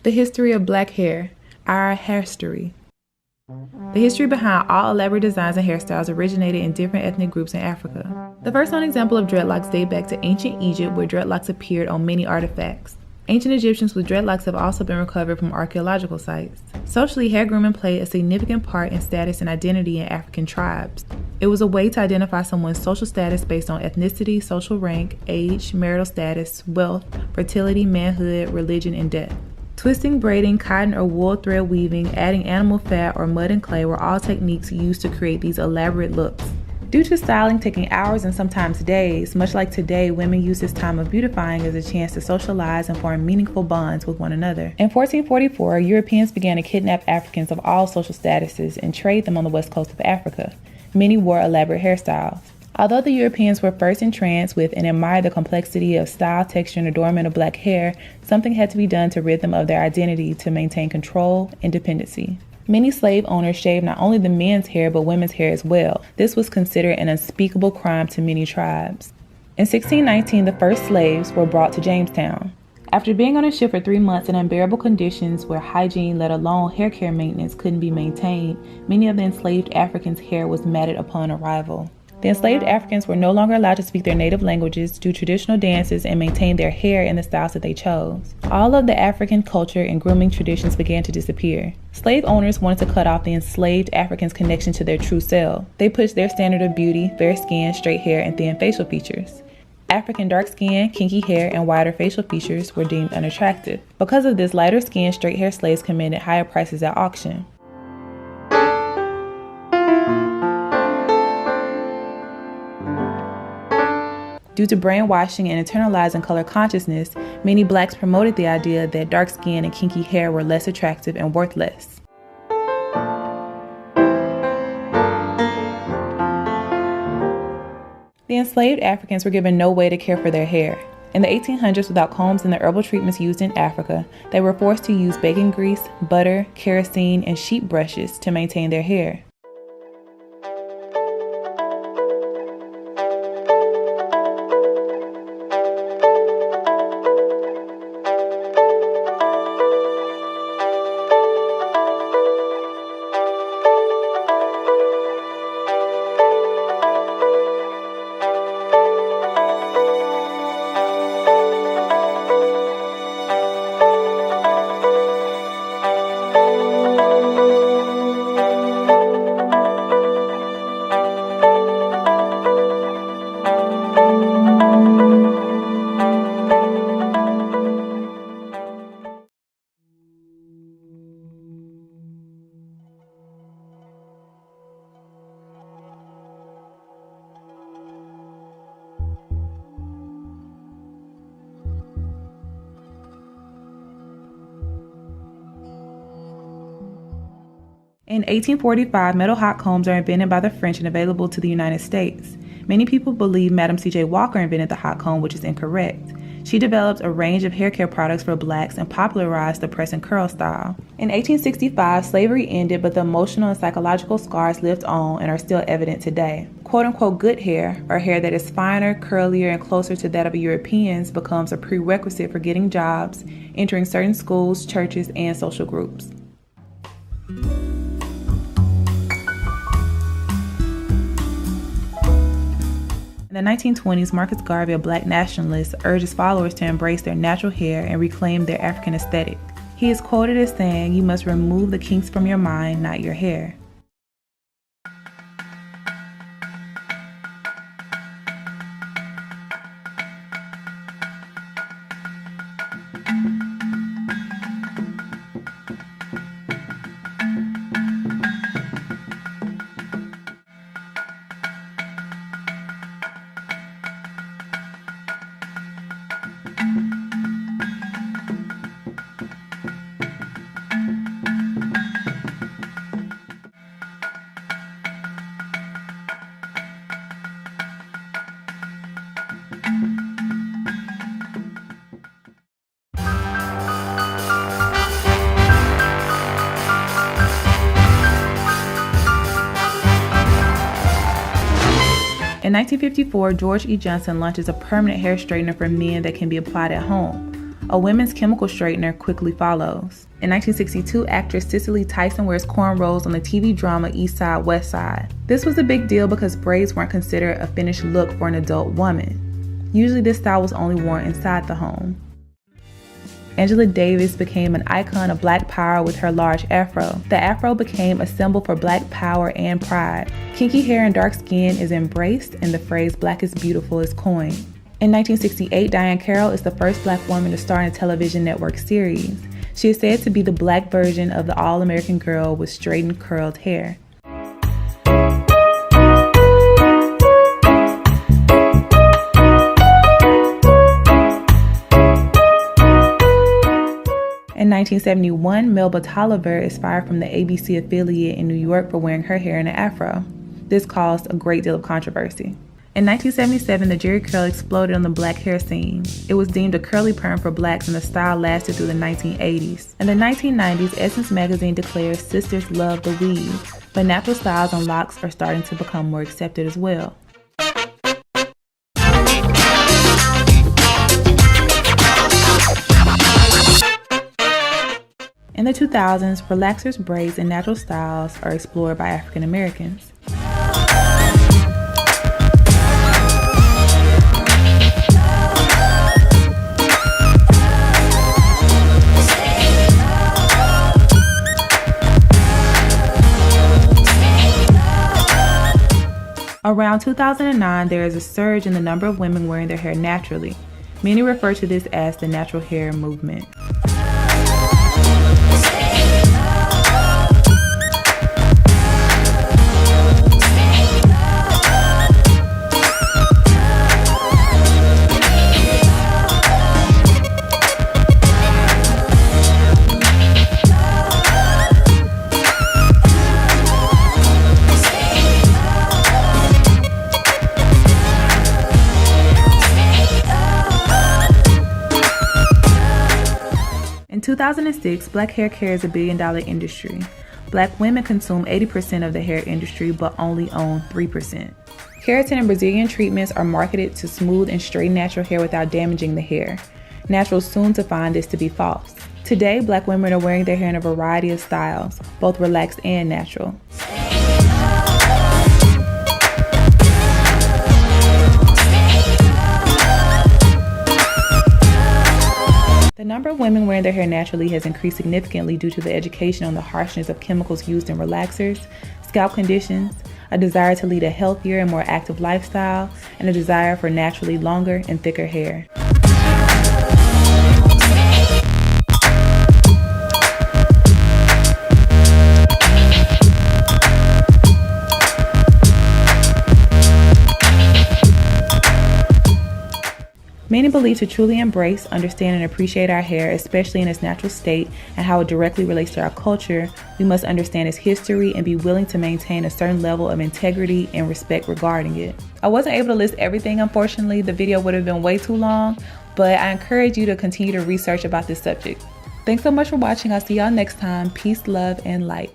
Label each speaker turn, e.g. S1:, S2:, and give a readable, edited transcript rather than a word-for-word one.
S1: The history of black hair, our hairstory. The history behind all elaborate designs and hairstyles originated in different ethnic groups in Africa. The first known example of dreadlocks date back to ancient Egypt, where dreadlocks appeared on many artifacts. Ancient Egyptians with dreadlocks have also been recovered from archaeological sites. Socially, hair grooming played a significant part in status and identity in African tribes. It was a way to identify someone's social status based on ethnicity, social rank, age, marital status, wealth, fertility, manhood, religion, and death. Twisting, braiding, cotton or wool thread weaving, adding animal fat, or mud and clay were all techniques used to create these elaborate looks. Due to styling taking hours and sometimes days, much like today, women use this time of beautifying as a chance to socialize and form meaningful bonds with one another. In 1444, Europeans began to kidnap Africans of all social statuses and trade them on the west coast of Africa. Many wore elaborate hairstyles. Although the Europeans were first entranced with and admired the complexity of style, texture, and adornment of black hair, something had to be done to rid them of their identity to maintain control and dependency. Many slave owners shaved not only the men's hair but women's hair as well. This was considered an unspeakable crime to many tribes. In 1619, the first slaves were brought to Jamestown. After being on a ship for 3 months in unbearable conditions where hygiene, let alone hair care maintenance, couldn't be maintained, many of the enslaved Africans' hair was matted upon arrival. The enslaved Africans were no longer allowed to speak their native languages, do traditional dances, and maintain their hair in the styles that they chose. All of the African culture and grooming traditions began to disappear. Slave owners wanted to cut off the enslaved Africans' connection to their true self. They pushed their standard of beauty, fair skin, straight hair, and thin facial features. African dark skin, kinky hair, and wider facial features were deemed unattractive. Because of this, lighter skinned, straight hair slaves commanded higher prices at auction. Due to brainwashing and internalizing color consciousness, many blacks promoted the idea that dark skin and kinky hair were less attractive and worth less. The enslaved Africans were given no way to care for their hair. In the 1800s, without combs and the herbal treatments used in Africa, they were forced to use bacon grease, butter, kerosene, and sheep brushes to maintain their hair. In 1845, metal hot combs are invented by the French and available to the United States. Many people believe Madam C.J. Walker invented the hot comb, which is incorrect. She developed a range of hair care products for blacks and popularized the press and curl style. In 1865, slavery ended, but the emotional and psychological scars lived on and are still evident today. Quote-unquote good hair, or hair that is finer, curlier, and closer to that of Europeans, becomes a prerequisite for getting jobs, entering certain schools, churches, and social groups. In the 1920s, Marcus Garvey, a black nationalist, urged his followers to embrace their natural hair and reclaim their African aesthetic. He is quoted as saying, "You must remove the kinks from your mind, not your hair." In 1954, George E. Johnson launches a permanent hair straightener for men that can be applied at home. A women's chemical straightener quickly follows. In 1962, actress Cicely Tyson wears cornrows on the TV drama East Side, West Side. This was a big deal because braids weren't considered a finished look for an adult woman. Usually this style was only worn inside the home. Angela Davis became an icon of Black power with her large afro. The afro became a symbol for Black power and pride. Kinky hair and dark skin is embraced, and the phrase "Black is beautiful" is coined. In 1968, Diahann Carroll is the first Black woman to star in a television network series. She is said to be the Black version of the all-American girl with straightened, curled hair. In 1971, Melba Tolliver is fired from the ABC affiliate in New York for wearing her hair in an afro. This caused a great deal of controversy. In 1977, the Jerry curl exploded on the Black hair scene. It was deemed a curly perm for Blacks, and the style lasted through the 1980s. In the 1990s, Essence magazine declares sisters love the weave, but natural styles and locks are starting to become more accepted as well. In the 2000s, relaxers, braids, and natural styles are explored by African Americans. Around 2009, there is a surge in the number of women wearing their hair naturally. Many refer to this as the natural hair movement. In 2006, Black hair care is a billion-dollar industry. Black women consume 80% of the hair industry but only own 3%. Keratin and Brazilian treatments are marketed to smooth and straighten natural hair without damaging the hair. Naturals soon to find this to be false. Today, Black women are wearing their hair in a variety of styles, both relaxed and natural. The number of women wearing their hair naturally has increased significantly due to the education on the harshness of chemicals used in relaxers, scalp conditions, a desire to lead a healthier and more active lifestyle, and a desire for naturally longer and thicker hair. Many believe to truly embrace, understand, and appreciate our hair, especially in its natural state and how it directly relates to our culture, we must understand its history and be willing to maintain a certain level of integrity and respect regarding it. I wasn't able to list everything, unfortunately. The video would have been way too long, but I encourage you to continue to research about this subject. Thanks so much for watching. I'll see y'all next time. Peace, love, and light.